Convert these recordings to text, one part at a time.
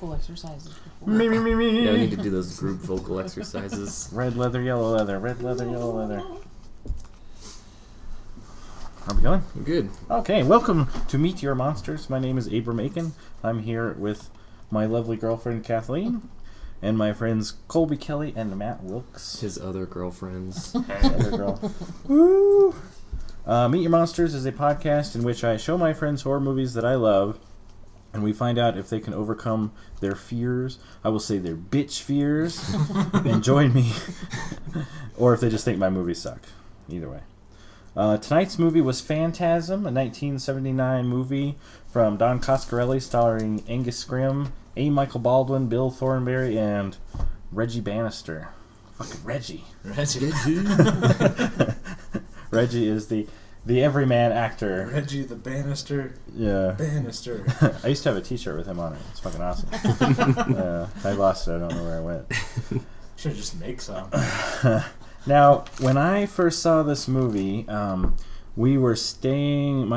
vocal exercises before. Me. Yeah, we need to do those group vocal exercises. Red leather, yellow leather. Red leather, yellow leather. Are we going? Good. Okay, welcome to Meet Your Monsters. My name is Abram Aiken. I'm here with my lovely girlfriend Kathleen and my friends Colby Kelly and Matt Wilkes. His other girlfriends. Other girl. Woo! Meet Your Monsters is a podcast in which I show my friends horror movies that I love, and we find out if they can overcome their fears. I will say their bitch fears, and join me, or if they just think my movies suck. Either way. Tonight's movie was Phantasm, a 1979 movie from Don Coscarelli, starring Angus Scrimm, A. Michael Baldwin, Bill Thornberry, and Reggie Bannister. Fucking Reggie. Reggie is the everyman actor. Reggie the Bannister. Yeah. Bannister. I used to have a t-shirt with him on it. It's fucking awesome. I lost it. I don't know where I went. Should just make some. Now, when I first saw this movie, my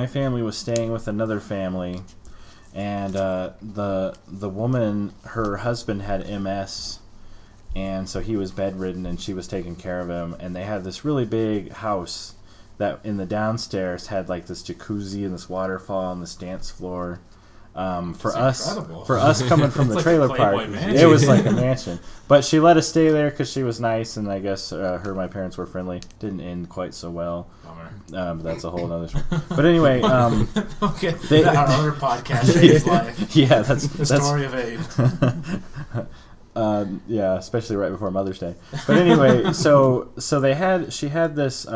family was staying with another family, and the woman, her husband had MS, and so he was bedridden, and she was taking care of him, and they had this really big house that in the downstairs had like this jacuzzi and this waterfall and this dance floor. For us coming from the trailer park, it was like a mansion. But she let us stay there because she was nice, and I guess my parents were friendly. Didn't end quite so well. But that's a whole other story. But anyway, okay, our other podcast, Abe's Life. Yeah, that's the story of Abe. Yeah, especially right before Mother's Day. But anyway, so she had this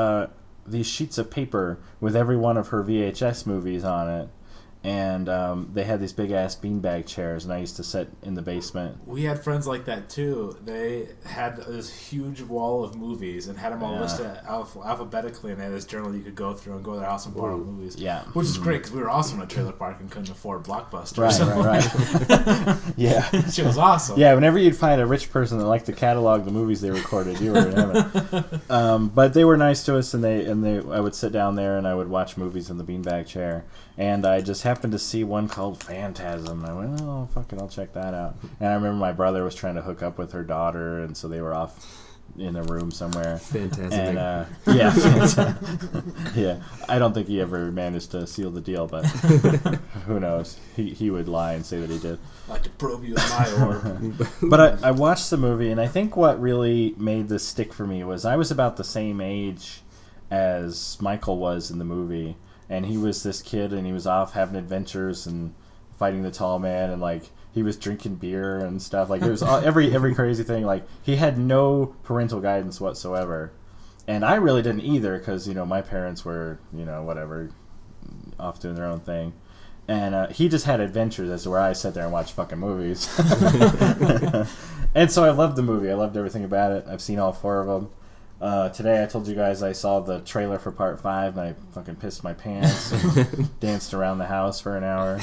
these sheets of paper with every one of her VHS movies on it. And they had these big-ass beanbag chairs, and I used to sit in the basement. We had friends like that, too. They had this huge wall of movies and had them all listed alphabetically, and they had this journal you could go through and go to their house and borrow movies. Yeah. Which is great, because we were also in a trailer park and couldn't afford Blockbuster. Right. Yeah. She was awesome. Yeah, whenever you'd find a rich person that liked to catalog the movies they recorded, you were in heaven. But they were nice to us, and I would sit down there, and I would watch movies in the beanbag chair. And I just happened to see one called Phantasm. I went, oh, fuck it, I'll check that out. And I remember my brother was trying to hook up with her daughter, and so they were off in a room somewhere. Fantastic. And, yeah, I don't think he ever managed to seal the deal, but who knows? He would lie and say that he did. I'd like to probe you in my orb. But I watched the movie, and I think what really made this stick for me was I was about the same age as Michael was in the movie. And he was this kid, and he was off having adventures and fighting the tall man, and like he was drinking beer and stuff. Like it was every crazy thing. Like he had no parental guidance whatsoever, and I really didn't either because my parents were whatever, off doing their own thing, and he just had adventures as to where I sat there and watched fucking movies. And so I loved the movie. I loved everything about it. I've seen all 4 of them. Today I told you guys I saw the trailer for part 5 and I fucking pissed my pants and danced around the house for an hour.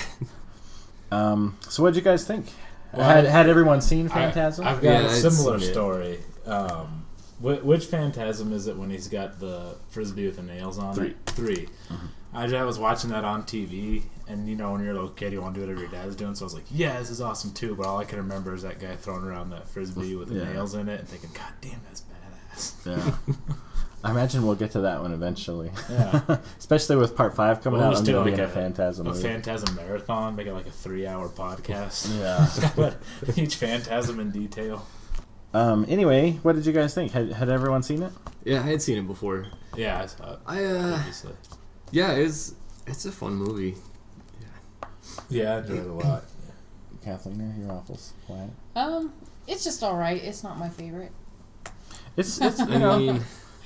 So what did you guys think? Well, had everyone seen Phantasm? I've got a similar story. Which Phantasm is it when he's got the frisbee with the nails on it? 3. I was watching that on TV, and when you're a little kid, you want to do whatever your dad's doing, so I was like, yeah, this is awesome too, but all I can remember is that guy throwing around that frisbee with the nails in it and thinking, god damn, that's badass. Yeah. I imagine we'll get to that one eventually. Yeah. Especially with part 5 coming out. I'm doing like a Phantasm movie. Phantasm marathon, make it like a 3-hour podcast. Yeah. Each Phantasm in detail. Anyway, what did you guys think? Had everyone seen it? Yeah, I had seen it before. Yeah, I saw it. Obviously. Yeah, it's a fun movie. Yeah, I enjoyed it a lot. Kathleen, you're awful quiet. It's just all right. It's not my favorite. It's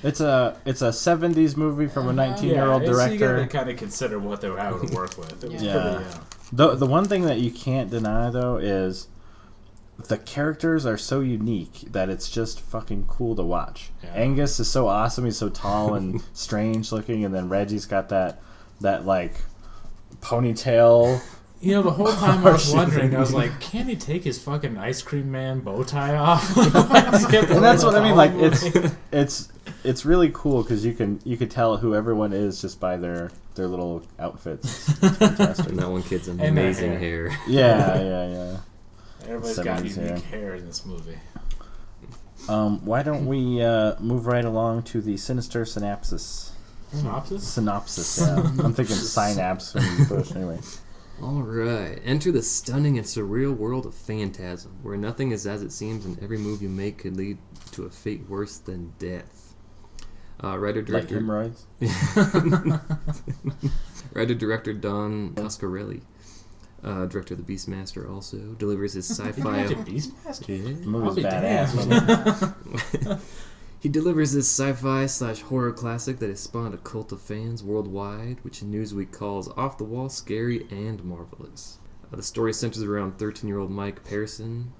it's a 70s movie from a 19-year-old director. You got to kind of consider what they were having to work with. It was pretty, The one thing that you can't deny though is the characters are so unique that it's just fucking cool to watch. Yeah. Angus is so awesome. He's so tall and strange looking, and then Reggie's got that like ponytail. The whole time I was wondering, I was like, can he take his fucking ice cream man bow tie off? And that's what I mean. Like it's really cool because you could tell who everyone is just by their little outfits. It's fantastic. And that one kid's amazing hair. Yeah. Everybody's got 70s unique hair in this movie. Why don't we move right along to the sinister synopsis? Synopsis? Yeah. I'm thinking synapse when you push. Anyway. Alright. Enter the stunning and surreal world of Phantasm, where nothing is as it seems and every move you make could lead to a fate worse than death. Writer-director... Like hemorrhoids? Writer-director Don Coscarelli, director of The Beastmaster also, delivers his sci-fi... Beastmaster? Yeah. The movie's I'll be badass. damned. He delivers this sci-fi/horror classic that has spawned a cult of fans worldwide, which Newsweek calls off-the-wall, scary, and marvelous. The story centers around 13-year-old Mike Pearson,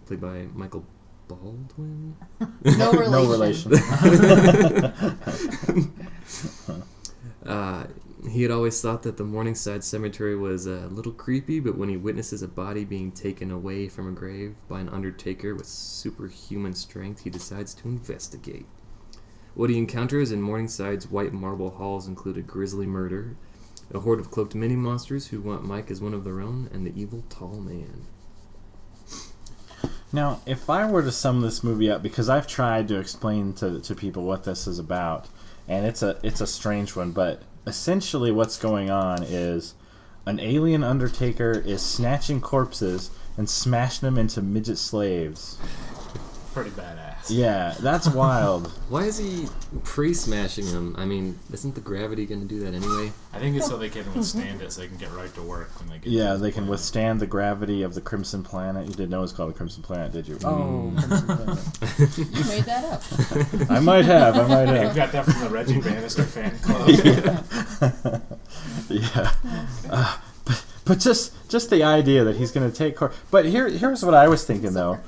played by Michael Baldwin? No relation. He had always thought that the Morningside Cemetery was a little creepy, but when he witnesses a body being taken away from a grave by an undertaker with superhuman strength, he decides to investigate. What he encounters in Morningside's white marble halls include a grisly murder, a horde of cloaked mini-monsters who want Mike as one of their own, and the evil tall man. Now, if I were to sum this movie up, because I've tried to explain to people what this is about, and it's a strange one, but essentially what's going on is an alien undertaker is snatching corpses and smashing them into midget slaves. Pretty badass. Yeah, that's wild. Why is he pre-smashing him? I mean, isn't the gravity going to do that anyway? I think it's so they can withstand it, so they can get right to work when they get. Yeah, to they the can planet. withstand the gravity of the Crimson Planet. You didn't know it was called the Crimson Planet, did you? Oh, you made that up. I might have. I got that from the Reggie Bannister fan club. Yeah. But just the idea that he's going to take... But here's what I was thinking, though.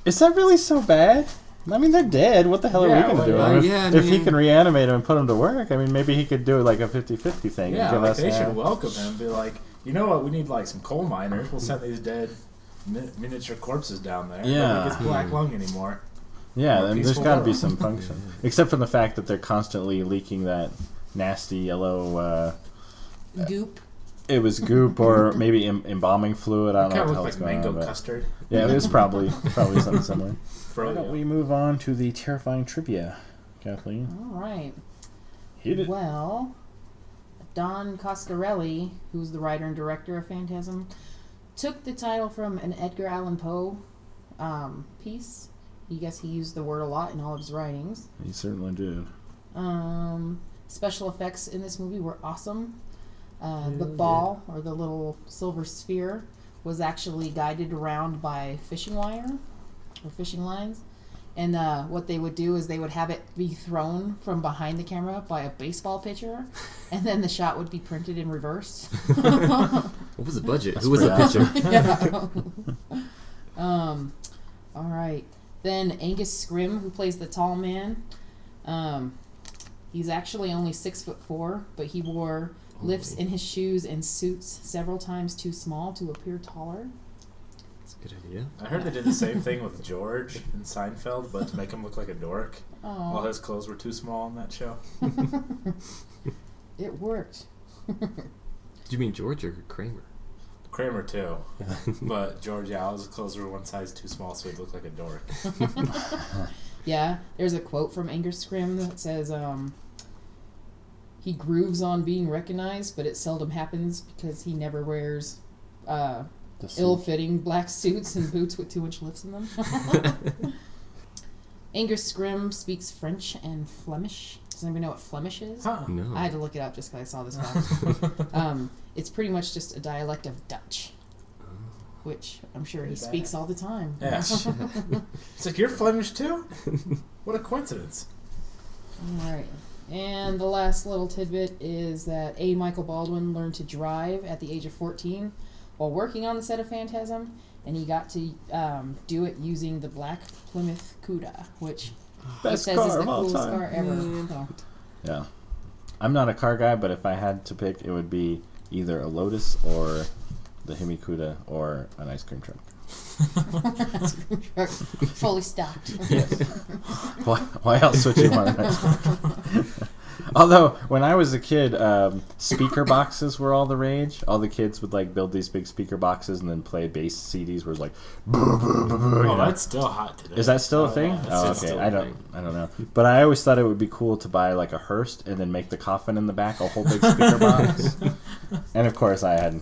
Is that really so bad? I mean, they're dead. What the hell are we going to do? If he can reanimate him and put him to work, I mean, maybe he could do like a 50-50 thing. Yeah, and give like us they should welcome him. Be like, you know what? We need like some coal miners. We'll send these dead miniature corpses down there. Yeah. Nobody gets black lung anymore. Yeah, More and there's peaceful got to be world. some function. Except for the fact that they're constantly leaking that nasty yellow... Goop. It was goop or maybe embalming fluid. I don't know Kind what of the looks hell's like going mango on. custard. Yeah, it was probably something similar. Why Froyo. don't we move on to the terrifying trivia, Kathleen? All right. Hit it. Well, Don Coscarelli, who's the writer and director of Phantasm, took the title from an Edgar Allan Poe piece. I guess he used the word a lot in all of his writings. He certainly did. Special effects in this movie were awesome. The ball, or the little silver sphere, was actually guided around by fishing wire, or fishing lines. And what they would do is they would have it be thrown from behind the camera by a baseball pitcher, and then the shot would be printed in reverse. What was the budget? That's Who was the pretty pitcher? Yeah. All right. Then Angus Scrimm, who plays the tall man, he's actually only 6'4", but he wore lifts in his shoes and suits several times too small to appear taller. That's a good idea. I heard they did the same thing with George in Seinfeld, but to make him look like a dork. All his clothes were too small in that show. It worked. Do you mean George or Kramer? Kramer too, but George, yeah, his clothes were one size too small, so he looked like a dork. Yeah, there's a quote from Angus Scrimm that says, he grooves on being recognized, but it seldom happens because he never wears ill-fitting black suits and boots with 2-inch lifts in them. Angus Scrimm speaks French and Flemish. Does anybody know what Flemish is? Huh. No. I had to look it up just because I saw this fact. It's pretty much just a dialect of Dutch, which I'm sure he Pretty speaks bad. all the time. Yeah. It's like, you're Flemish too? What a coincidence. All right. And the last little tidbit is that A. Michael Baldwin learned to drive at the age of 14 while working on the set of Phantasm, and he got to do it using the black Plymouth Cuda, which he Best says car is the of all coolest time. car ever. So, Yeah. I'm not a car guy, but if I had to pick, it would be either a Lotus or the Hemi-cuda or an ice cream truck. fully stocked. Why else would you want an ice cream truck? Although when I was a kid, speaker boxes were all the rage. All the kids would like build these big speaker boxes and then play bass CDs where it's like. Oh, that's still hot today. Is that still a thing? Yeah, Oh, that's okay. still I a don't thing. know. But I always thought it would be cool to buy like a hearse and then make the coffin in the back a whole big speaker box. And of course, I had,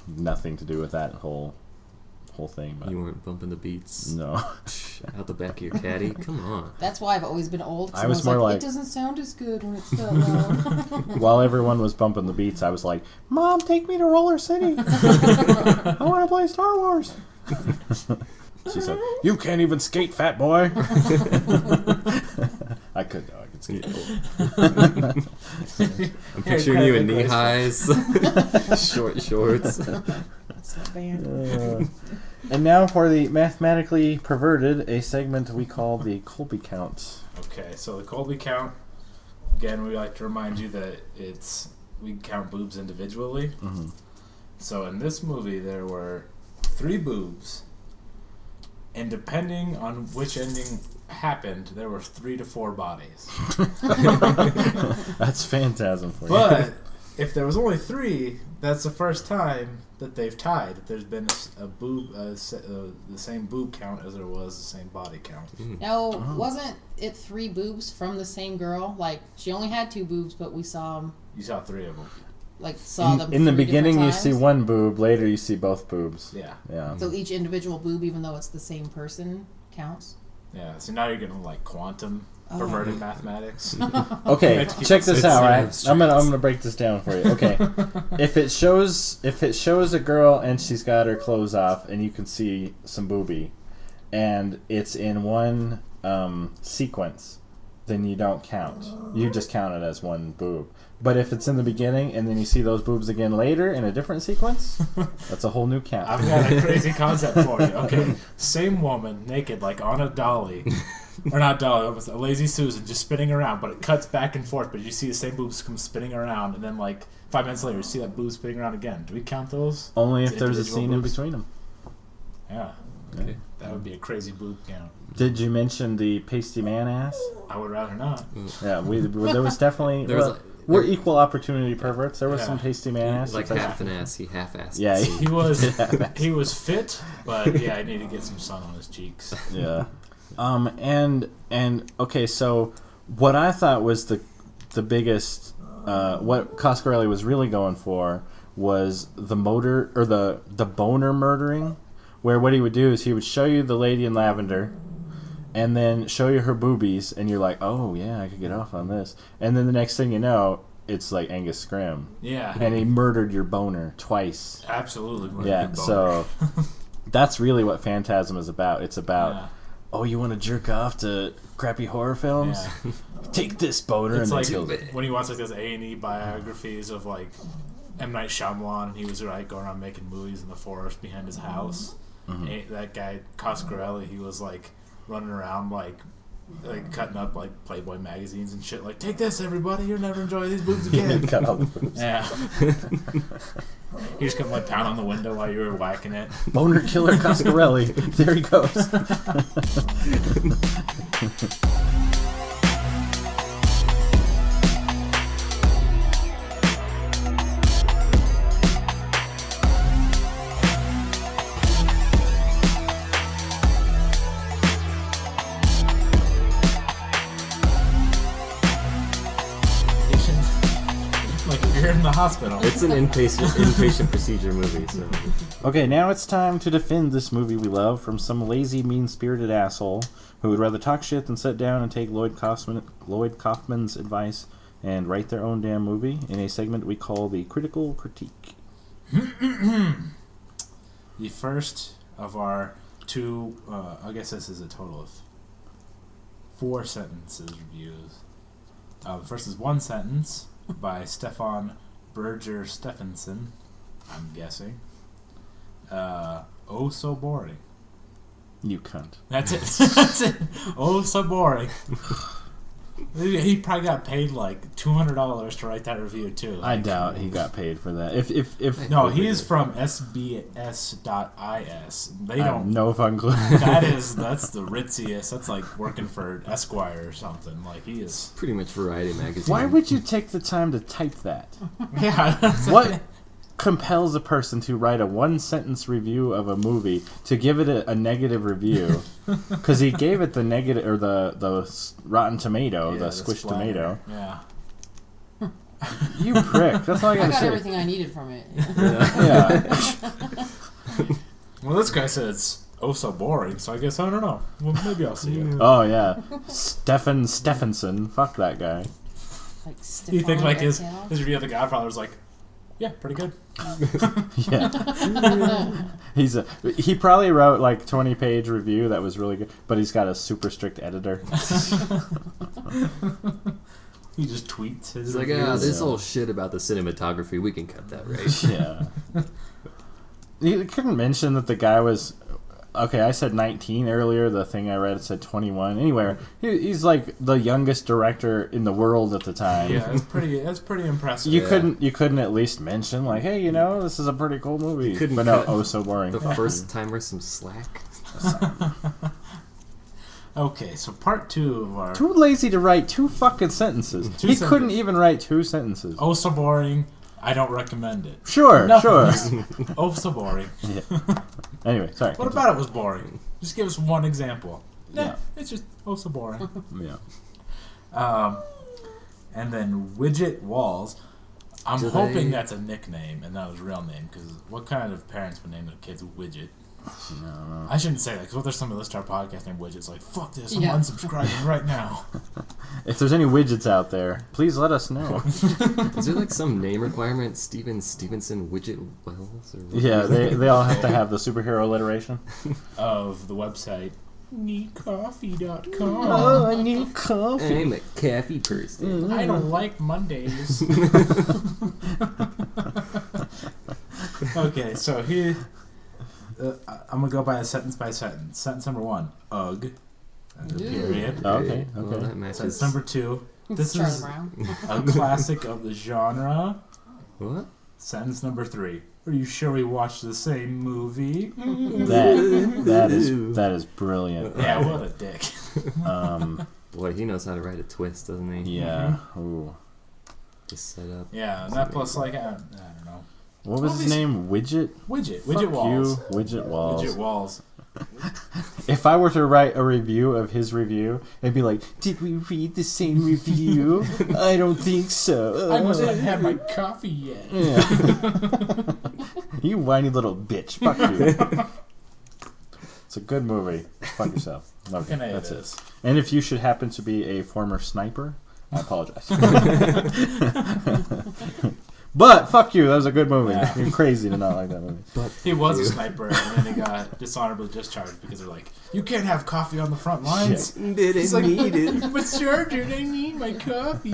nothing to do with that whole thing. But You weren't bumping the beats no. out the back of your caddy? Come on. That's why I've always been old. 'Cause I was everyone's more like- it doesn't sound as good when it's that loud. While everyone was bumping the beats, I was like, "Mom, take me to Roller City. I want to play Star Wars." She said, "You can't even skate, fat boy." I could skate. I'm picturing you in knee highs, short shorts. That's not bad. And now for the mathematically perverted, a segment we call the Colby count. Okay, so the Colby count. Again, we like to remind you that we count boobs individually. Mm-hmm. So in this movie, there were 3 boobs, and depending on which ending happened, there were 3 to 4 bodies. That's Phantasm for you. But if there was only 3, that's the first time that they've tied. That there's been a boob, the same boob count as there was the same body count. Now, wasn't it 3 boobs from the same girl? Like, she only had 2 boobs, but we saw them. You saw 3 of them. Like, saw them in the 3 beginning, you different see times? one boob. Later, you see both boobs. Yeah. Yeah. So each individual boob, even though it's the same person, counts? Yeah. So now you're getting like quantum perverted mathematics. Okay, check this out, right? abstract. I'm gonna break this down for you. Okay, if it shows a girl and she's got her clothes off and you can see some boobie, and it's in one sequence, then you don't count. You just count it as one boob. But if it's in the beginning and then you see those boobs again later in a different sequence, that's a whole new count. I've got a crazy concept for you. Okay, same woman naked, like on a dolly, or not dolly, it was a lazy Susan, just spinning around. But it cuts back and forth. But you see the same boobs come spinning around, and then like 5 minutes later, you see that boob spinning around again. Do we count those? Only as if there's a individual scene in boobs? between them. Yeah, Okay. that would be a crazy boob count. Did you mention the pasty man ass? I would rather not. Yeah, there was definitely. There was well, we're equal opportunity perverts. There was Yeah. some pasty man ass. Like half an ass, he half-assed. Yeah, it. He was fit, but yeah, I need to get some sun on his cheeks. Yeah. And okay, so what I thought was the biggest what Coscarelli was really going for was the motor or the boner murdering, where what he would do is he would show you the lady in lavender and then show you her boobies and you're like, "Oh, yeah, I could get off on this." And then the next thing you know, it's like Angus Scrim. Yeah, And he murdered your boner twice. absolutely. Yeah, so that's really what Phantasm is about. It's about Yeah. oh, you want to jerk off to crappy horror films? Yeah. Take this boner It's and like then kill it. when you watch like those A&E biographies of like M. Night Shyamalan, and he was like going around making movies in the forest behind his house. That guy Coscarelli, he was like running around like cutting up like Playboy magazines and shit. Like, take this, everybody! You'll never enjoy these boobs again. Cut all the boobs. Yeah. He just come like pound on the window while you were whacking it. Boner killer Coscarelli. There he goes. Like if you're in the hospital. It's an inpatient procedure movie, so Okay, now it's time to defend this movie we love from some lazy, mean-spirited asshole who would rather talk shit than sit down and take Lloyd Kaufman's advice and write their own damn movie in a segment we call the Critical Critique. The first of our 2, I guess this is a total of 4 sentences reviews. The first is one sentence by Stefan Berger Stephenson, I'm guessing. Oh, so boring. You cunt. That's it. That's it. Oh, so boring. He probably got paid like $200 to write that review too. I Like, doubt he got paid for that. If No, he is from SBS.is. They I have don't. no fucking clue. That's the ritziest. That's like working for Esquire or something. Like he is. Pretty much Variety magazine. Why would you take the time to type that? Yeah. What compels a person to write a one-sentence review of a movie to give it a negative review? Because he gave it the negative, or the Rotten Tomato, the squished splatter. tomato. Yeah. You prick. That's all I I gotta got say. everything I needed from it. Yeah. Well, this guy said it's so boring. So I guess I don't know. Well, maybe I'll see it. Oh yeah. Stephenson. Fuck that guy. Like Do you think like his Stefan review of The Godfather was like, yeah, pretty good. Yeah. He probably wrote like 20-page review that was really good, but he's got a super strict editor. He just tweets his It's like, reviews. this whole shit about the cinematography, we can cut that, right? Yeah. You couldn't mention that the guy was... Okay, I said 19 earlier. The thing I read said 21. Anyway, he's like the youngest director in the world at the time. Yeah, that's pretty impressive. You couldn't at least mention like, hey, this is a pretty cool movie. You couldn't but no, cut so boring. The first timer some slack. Okay, so part 2 of our Too lazy to write 2 fucking sentences. He couldn't even write 2 sentences. so boring. I don't recommend it. Sure, No. sure. So boring. Yeah. Anyway, sorry. What about it was boring? Just give us one example. Nah, Yeah. it's just so boring. Yeah. And then Widget Walls. I'm Do hoping they- that's a nickname and not his real name, because what kind of parents would name their kids Widget? No. I shouldn't say that, because what there's somebody listening to our podcast named Widget's like, fuck this, I'm Yeah. unsubscribing right now. If there's any widgets out there, please let us know. Is there like some name requirement? Stevenson Widget Wells? Or what? Yeah, they all have to have the superhero alliteration. Of the website needcoffee.com. Oh, I need coffee. I'm a coffee person. I don't like Mondays. Okay, so here I'm gonna go by sentence by sentence. Sentence number 1, ugh. And a period. Oh, okay, Well, okay. that matches. Sentence number 2, this Charlie is Brown. a classic of the genre. What? Sentence number 3, are you sure we watched the same movie? That is brilliant. Yeah, what a dick. Boy, he knows how to write a twist, doesn't he? Yeah. Ooh. Just set up. Yeah, and that plus like I don't know. What was his name? Widget? Widget Fuck Walls. you, Widget Walls. Widget Walls. If I were to write a review of his review, it'd be like, did we read the same review? I don't think so. I must not have my coffee yet. Yeah. You whiny little bitch. Fuck you. It's a good movie. Fuck yourself. Okay, Fucking A that's it it. is. And if you should happen to be a former sniper, I apologize. But fuck you, that was a good movie. Yeah. You're crazy to not like that movie. He was a sniper, and then he got dishonorably discharged because they're like, you can't have coffee on the front lines. He's like, need it. but Sergeant, I need my coffee.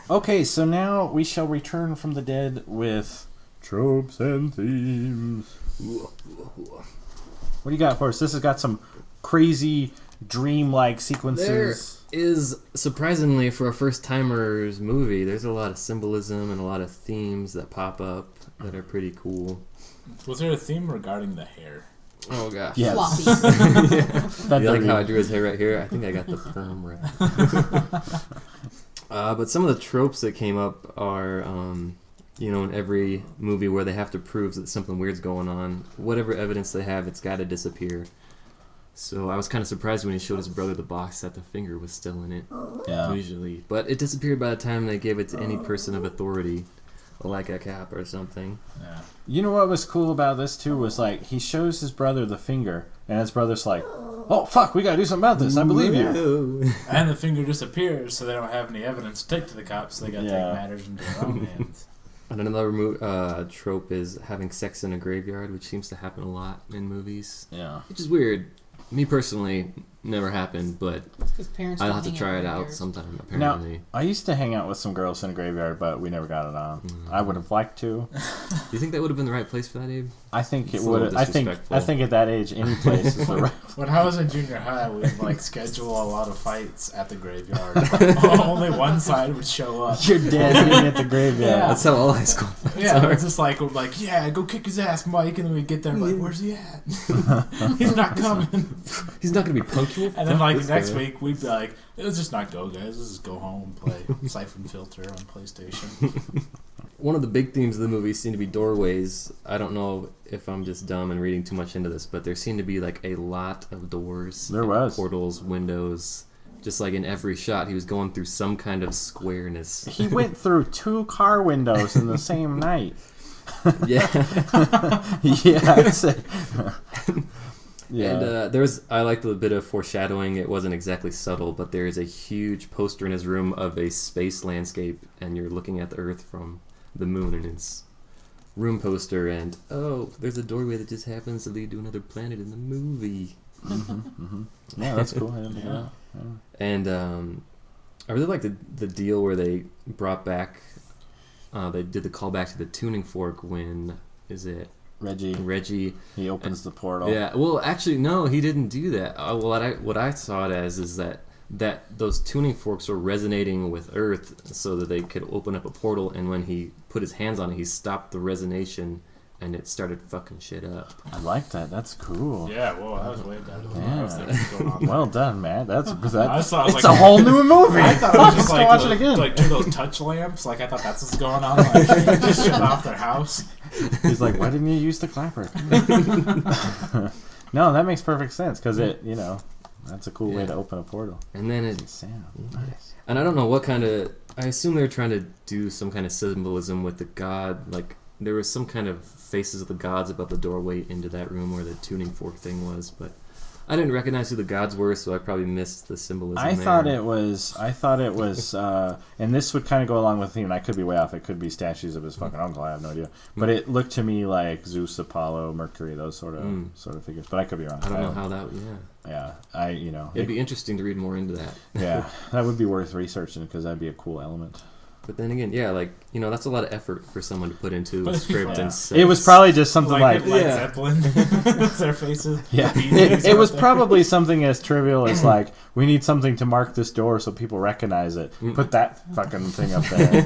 Okay, so now we shall return from the dead with tropes and themes. What do you got for us? This has got some crazy dream-like sequences. There is, surprisingly, for a first-timers movie, there's a lot of symbolism and a lot of themes that pop up that are pretty cool. Was there a theme regarding the hair? Oh, gosh. Yes. Floppy. That You like thing- how I drew his hair right here? I think I got the perm right. But some of the tropes that came up are, in every movie where they have to prove that something weird's going on, whatever evidence they have, it's got to disappear. So I was kind of surprised when he showed his brother the box that the finger was still in it, Yeah. usually. But it disappeared by the time they gave it to any person of authority, like a cop or something. Yeah. You know what was cool about this too was like he shows his brother the finger, and his brother's like, "Oh fuck, we gotta do something about this. I believe you." And the finger disappears, so they don't have any evidence to take to the cops. So they gotta Yeah. take matters into their own hands. And another trope is having sex in a graveyard, which seems to happen a lot in movies. Yeah. Which is weird. Me personally, never happened, but His parents. I'll don't have to hang try it in out graveyards. sometime. Now, Apparently, I used to hang out with some girls in a graveyard, but we never got it on. I would have liked to. do you think that would have been the right place for that, Abe? I think it It's a little would. I think disrespectful. at that age, any place is the right. When I was in junior high, we'd like schedule a lot of fights at the graveyard. Only one side would show up. Your dad being at the graveyard. Yeah. That's how all high school fights Yeah, are. it's just like we're like, yeah, go kick his ass, Mike, and then we get there, like, where's he at? He's not coming. He's not going to be punctual. And then like This next guy. week, we'd be like, let's just not go, guys. Let's just go home and play Siphon Filter on PlayStation. One of the big themes of the movie seemed to be doorways. I don't know if I'm just dumb and reading too much into this, but there seemed to be like a lot of doors. There was. Portals, windows. Just like in every shot, he was going through some kind of squareness. He went through 2 car windows in the same night. Yeah. Yeah. Yeah. And I liked a bit of foreshadowing. It wasn't exactly subtle, but there is a huge poster in his room of a space landscape, and you're looking at the Earth from the moon in his room poster, and there's a doorway that just happens to lead to another planet in the movie. Yeah, that's cool. I didn't think of that. Yeah. And I really liked the deal where they brought back, they did the callback to the tuning fork when, Reggie, He opens the portal. yeah, well, actually, no, he didn't do that. What I saw it as is that those tuning forks were resonating with Earth so that they could open up a portal, and when he put his hands on it, he stopped the resonation, and it started fucking shit up. I like that. That's cool. Yeah, well, that was way better than what I Yeah. was thinking was going on. Well done, Matt. That's I that. thought it was It's like a whole new movie. I thought it was just Let's like, go watch it again. like two of those touch lamps. Like I thought that's what's going on. Like they just shut off their house. He's like, why didn't you use the clapper? No, that makes perfect sense because that's a cool way Yeah. to open a portal. And then it, Sound. Nice. and I don't know what kind of, I assume they were trying to do some kind of symbolism with the god, like there was some kind of faces of the gods above the doorway into that room where the tuning fork thing was, but I didn't recognize who the gods were, so I probably missed the symbolism. I thought it was, and this would kind of go along with the theme. I could be way off. It could be statues of his fucking uncle. I have no idea. But it looked to me like Zeus, Apollo, Mercury, those sort of figures. But I could be wrong. I don't know how that. Yeah, Yeah, it'd be interesting to read more into that. yeah, that would be worth researching because that'd be a cool element. But then again, yeah, like that's a lot of effort for someone to put into a But- script Yeah. and set. It was probably just something like Led yeah. Zeppelin. That's their faces. yeah, The Beatles it out was there. probably something as trivial as like we need something to mark this door so people recognize it. Put that fucking thing up there.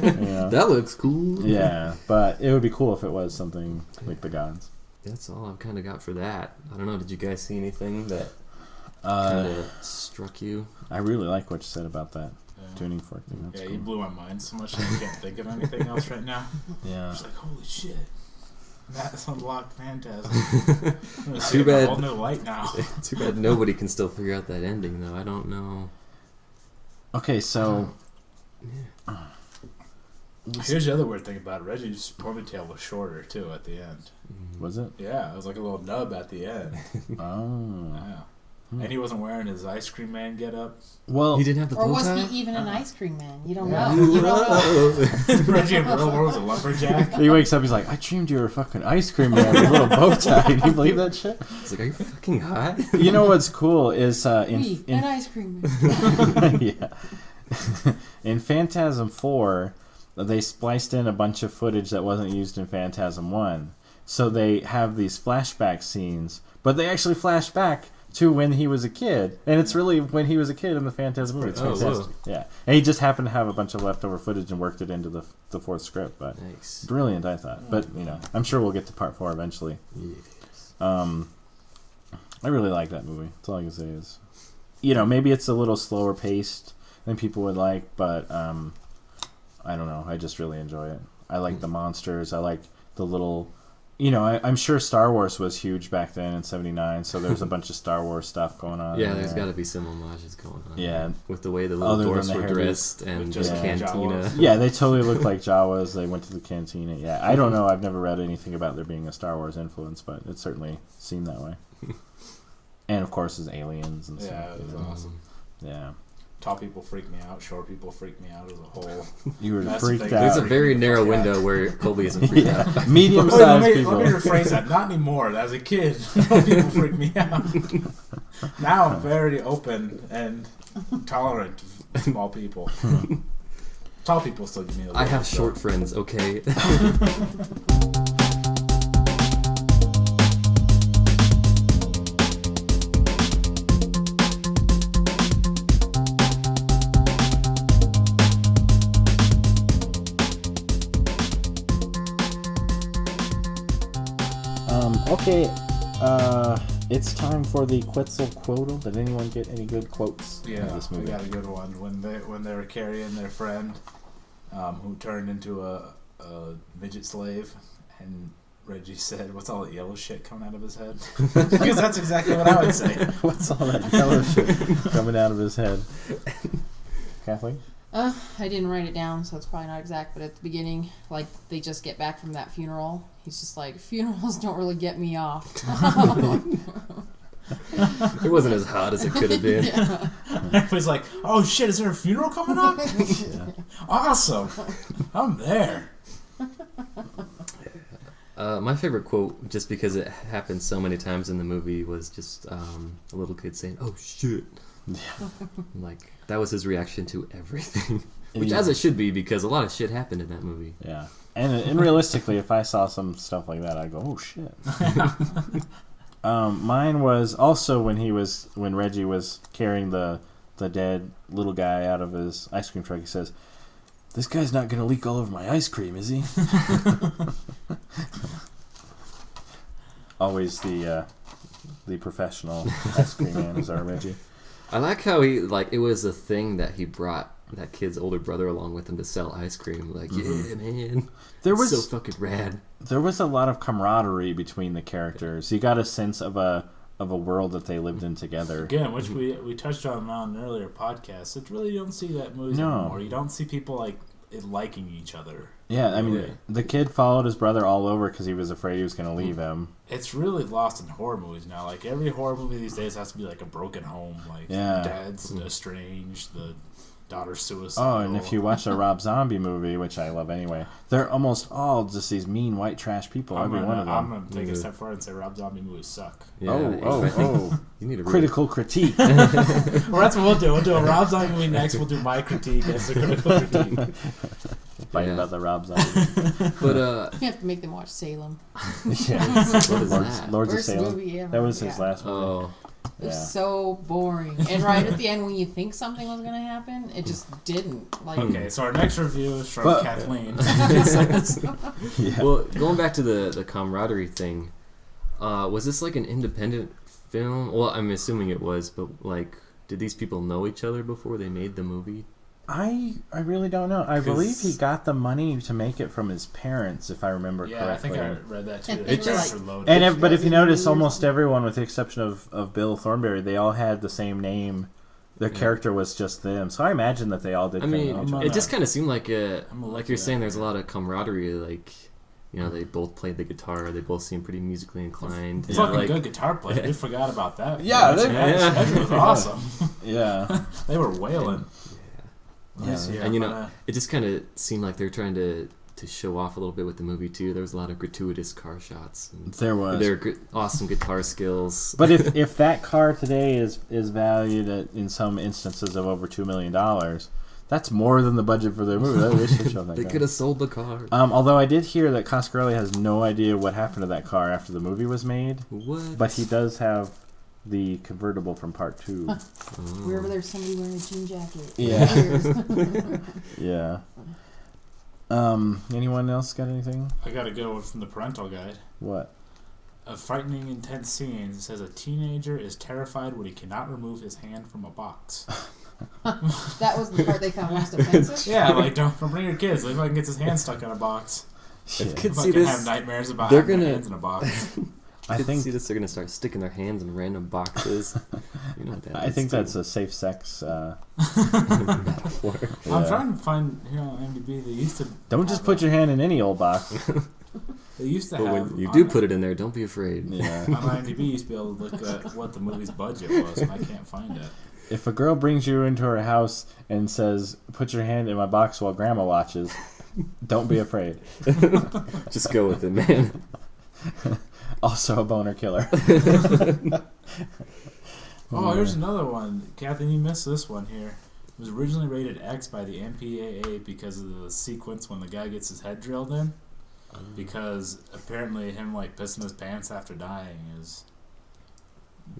That looks cool. Yeah, but it would be cool if it was something like the gods. That's all I've kind of got for that. I don't know. Did you guys see anything that Uh, kind of struck you? I really like what you said about that Yeah. tuning fork thing. That's Yeah, cool. you blew my mind so much that I can't think of anything else right now. Yeah. I was like, holy shit. That's unlocked Phantasm. I'm gonna see Too it in a bad. whole new light now. Too bad nobody can still figure out that ending, though. I don't know. Okay, so Here's the other weird thing about it. Reggie's ponytail was shorter, too, at the end. was it? Yeah, it was like a little nub at the end. Oh, Yeah. And he wasn't wearing his ice cream man get up. well, He didn't have the Or bow was tie? he even an ice cream man? You don't Yeah. know. You don't know. Reggie in real world was a lumberjack. he wakes up. He's like, "I dreamed you were a fucking ice cream man with a little bow tie." Can you believe that shit? It's like, are you fucking high? You know what's cool is Me, an ice cream man. yeah. In Phantasm 4, they spliced in a bunch of footage that wasn't used in Phantasm 1. So they have these flashback scenes, but they actually flash back to when he was a kid. And it's really when he was a kid in the Phantasm movie. It's Oh, fantastic. Yeah. And he just happened to have a bunch of leftover footage and worked it into the fourth script. But Nice. brilliant, I thought. But, I'm sure we'll get to part 4 eventually. Yes. I really like that movie. That's all I can say is, maybe it's a little slower paced than people would like, but I don't know. I just really enjoy it. I like the monsters. I like the little, I'm sure Star Wars was huge back then in '79, so there's a bunch of Star Wars stuff going on. Yeah, in there's there. got to be some homages going on. Yeah. With the way the little Other than dwarfs the were hairdos. dressed and With just just cantina. Jawas. Yeah, they totally look like Jawas. They went to the cantina. Yeah, I don't know. I've never read anything about there being a Star Wars influence, but it certainly seemed that way. And of course, there's aliens and Yeah, stuff. it was awesome. Yeah. Tall people freak me out. Short people freak me out as a whole. You were That's freaked the thing. out. There's a very narrow Yeah. window where Colby isn't freaked out. Yeah. Medium-sized people. Let me rephrase that. Not anymore. As a kid, people freak me out. Now I'm very open and tolerant of small people. Tall people still give me a little I have bit, short though. friends, okay? Okay, it's time for the Quetzalcoatl. Did anyone get any good quotes Yeah, of this we movie? got a good one when they were carrying their friend, who turned into a midget slave, and Reggie said, "What's all that yellow shit coming out of his head?" Because that's exactly what I would say. What's all that yellow shit coming out of his head? Kathleen? I didn't write it down, so it's probably not exact, but at the beginning, like, they just get back from that funeral. He's just like, funerals don't really get me off. It wasn't as hot as it could have been. Yeah. Everybody's like, "Oh shit, is there a funeral coming up? Yeah. Awesome, I'm there." My favorite quote, just because it happened so many times in the movie, was just a little kid saying, "Oh shit." Yeah. Like, that was his reaction to everything. And Which, you- as it should be, because a lot of shit happened in that movie. Yeah. And realistically, if I saw some stuff like that, I'd go, "Oh shit." Mine was also when Reggie was carrying the dead little guy out of his ice cream truck. He says, "This guy's not gonna leak all over my ice cream, is he?" Always the professional ice cream man is our Reggie. I like how it was a thing that he brought that kid's older brother along with him to sell ice cream. Like, yeah, man. There so was fucking rad. there was a lot of camaraderie between the characters. You got a sense of a world that they lived in together. Again, which we touched on an earlier podcast. It really, you don't see that movies No. anymore. You don't see people liking each other. Yeah, I mean, Really. the kid followed his brother all over because he was afraid he was going to leave him. It's really lost in horror movies now. Like, every horror movie these days has to be like a broken home. Like, Yeah. dad's estranged, the daughter's Oh, suicidal. and if you watch a Rob Zombie movie, which I love anyway, they're almost all just these mean white trash people. I'm Every one of them. gonna take a step forward and say Rob Zombie movies suck. Yeah, Oh. You need a Critical critique. Well, that's what we'll do. We'll do a Rob Zombie movie next. We'll do my critique as the critical critique. Fight Yeah. about the Rob Zombie. But You have to make them watch Salem. Yeah. what is that? Lords of First Salem. movie ever. That was his Yeah. last movie. Oh, It was Yeah. so boring. And right at the end, when you think something was going to happen, it just didn't. Like, Okay, so our next review is from But- Kathleen. It says, Yeah. well, going back to the camaraderie thing, was this like an independent film? Well, I'm assuming it was, but like, did these people know each other before they made the movie? I really don't know. I believe he got the money to make it from his parents, if I remember yeah, I correctly. think I read that too. And The it's credits like- are loaded. And but if you notice, Years almost old. everyone, with the exception of Bill Thornberry, they all had the same name. Their character was just them. So I imagine that they all did. I kinda mean, know each other. it just kind of seemed like I'm gonna like look you're it saying. up. There's a lot of camaraderie. Like, you know, they both played the guitar. They both seem pretty musically inclined. Fucking like, good guitar player. We forgot about that. Yeah, that was awesome. Yeah. They were wailing. Yeah. and you know, it just kind of seemed like they're trying to show off a little bit with the movie too. There was a lot of gratuitous car shots. And There was. their awesome guitar skills. But if that car today is valued at, in some instances, of over $2 million, that's more than the budget for their movie. They should show that They car. could have sold the car. Although I did hear that Coscarelli has no idea what happened to that car after the movie was made, What? but he does have the convertible from part 2. wherever there's somebody wearing a jean jacket. Yeah. Yeah. Anyone else got anything? I got a good one from the parental guide. What? A frightening, intense scene. It says a teenager is terrified when he cannot remove his hand from a box. That was the part they found most offensive. Yeah, like don't bring your kids. If fucking gets his hand stuck in a box. If kids see Fucking this, have nightmares about they're having their gonna- hands in a box. I kids think see this, they're gonna start sticking their hands in random boxes. You know what that I think too. that's a safe sex. metaphor. I'm Yeah. trying to find here on IMDb. They used to. Don't just put your hand in any old box. They used to But have. when you do put it in there, don't be afraid. Yeah. On IMDb, you used to be able to look at what the movie's budget was, and I can't find it. if a girl brings you into her house and says, "Put your hand in my box while Grandma watches," don't be afraid. Just go with it, man. Also a boner killer. Oh, here's another one. Kathy, you missed this one here. It was originally rated X by the MPAA because of the sequence when the guy gets his head drilled in. Because apparently him like pissing his pants after dying is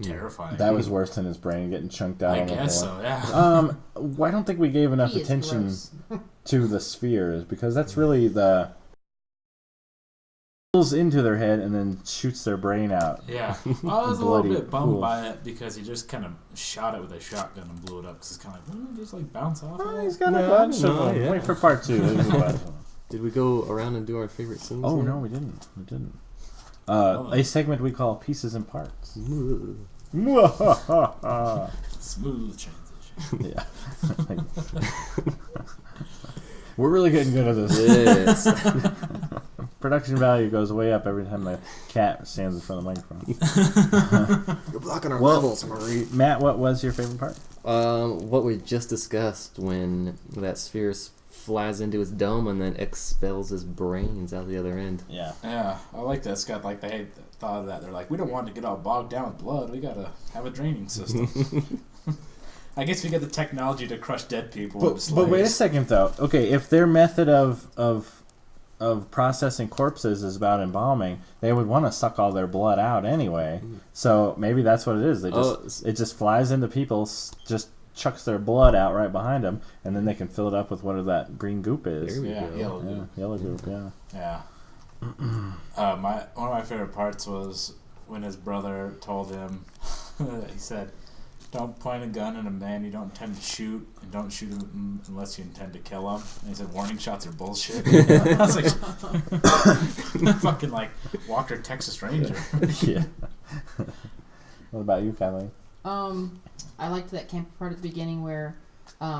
terrifying. That was worse than his brain getting chunked out I on the guess floor. so, yeah. I don't think we gave enough He is attention gross. to the spheres, because that's really the pulls into their head and then shoots their brain out. Yeah. Well, I was a little Bloody bit bummed cool. by it because he just kind of shot it with a shotgun and blew it up. Because it's kind of like, wouldn't it just like bounce off? Oh, of he's it? got a No, bunch no, of them. yeah. Wait for part 2. There's a bunch of them. Did we go around and do our favorite scenes? Oh, yet? no, we didn't. A segment we call Pieces and Parts. Ooh. Smooth transition. Yeah. We're really getting good at this. Yes. Production value goes way up every time the cat stands in front of the microphone. You're blocking our Well- levels, Marie. Matt, what was your favorite part? What we just discussed when that sphere flies into his dome and then expels his brains out the other end. Yeah. Yeah, I like that. Scott, like they thought of that. They're like, we don't want to get all bogged down with blood. We gotta have a draining system. I guess we get the technology to crush dead people. But wait a second, though. Okay, if their method of processing corpses is about embalming, they would want to suck all their blood out anyway. So maybe that's what it is. They just it just flies into people, just chucks their blood out right behind them, and then they can fill it up with whatever that green goop is. There we Yeah, go. yellow goop. Yellow goop. Yeah. Yeah. One of my favorite parts was when his brother told him. He said, "Don't point a gun at a man you don't intend to shoot, and don't shoot him unless you intend to kill him." And he said, "Warning shots are bullshit." I was like, fucking like Walker Texas Ranger. Yeah. What about you, Kylie? I liked that camp part at the beginning where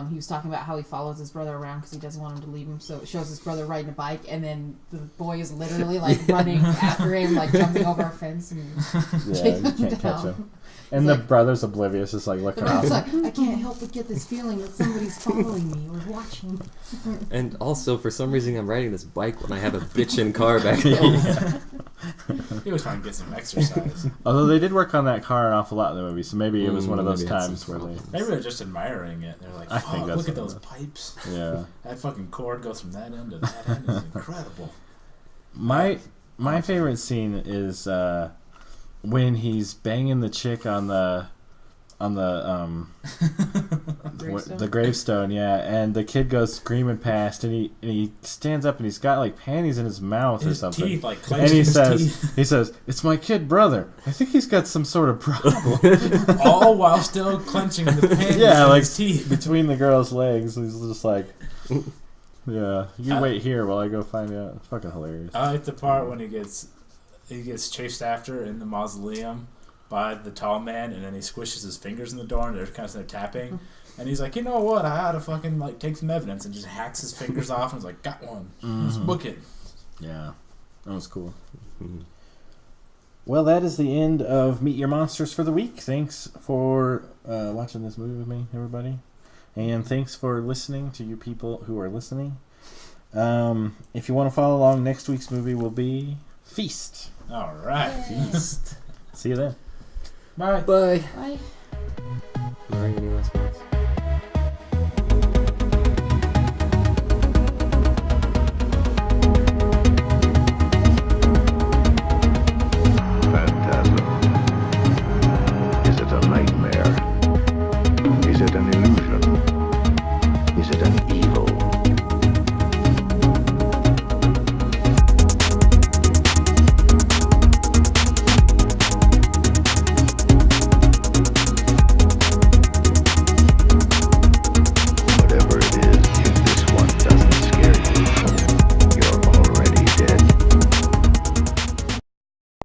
he was talking about how he follows his brother around because he doesn't want him to leave him. So it shows his brother riding a bike, and then the boy is literally like running after him, like jumping over a fence and Yeah, chasing you him can't catch down. him. And It's the like- brother's oblivious, just like The looking brother's off. like, I can't help but get this feeling that somebody's following me or watching. And also, for some reason, I'm riding this bike when I have a bitchin' car back home. He was trying to get some exercise. Although they did work on that car an awful lot in the movie, so maybe it was one of those Maybe it had some times where they... problems. Maybe they're just admiring it. They're like, I think "Fuck, that's look at what those it pipes. Yeah. That fucking cord goes from that end to that end. It's incredible." My favorite scene is when he's banging the chick on the Gravestone? the gravestone, yeah, and the kid goes screaming past, and he stands up and he's got like panties in his mouth or His something, teeth like and clenching he his says teeth. "It's my kid brother. I think he's got some sort of problem." All while still clenching the panties Yeah, in like his teeth. between the girl's legs, he's just like, "Yeah, you wait here while I go find out." It's fucking hilarious. I like the part when he gets chased after in the mausoleum by the tall man, and then he squishes his fingers in the door, and they're kind of there tapping, and he's like, "You know what? I ought to fucking like take some evidence," and just hacks his fingers off, and he's like, "Got one. Let's book it." Yeah, that was cool. Well, that is the end of Meet Your Monsters for the week. Thanks for watching this movie with me, everybody. And thanks for listening to you people who are listening. If you want to follow along, next week's movie will be Feast. All right. See you then. Bye. Bye. Bye. Marie, any last words?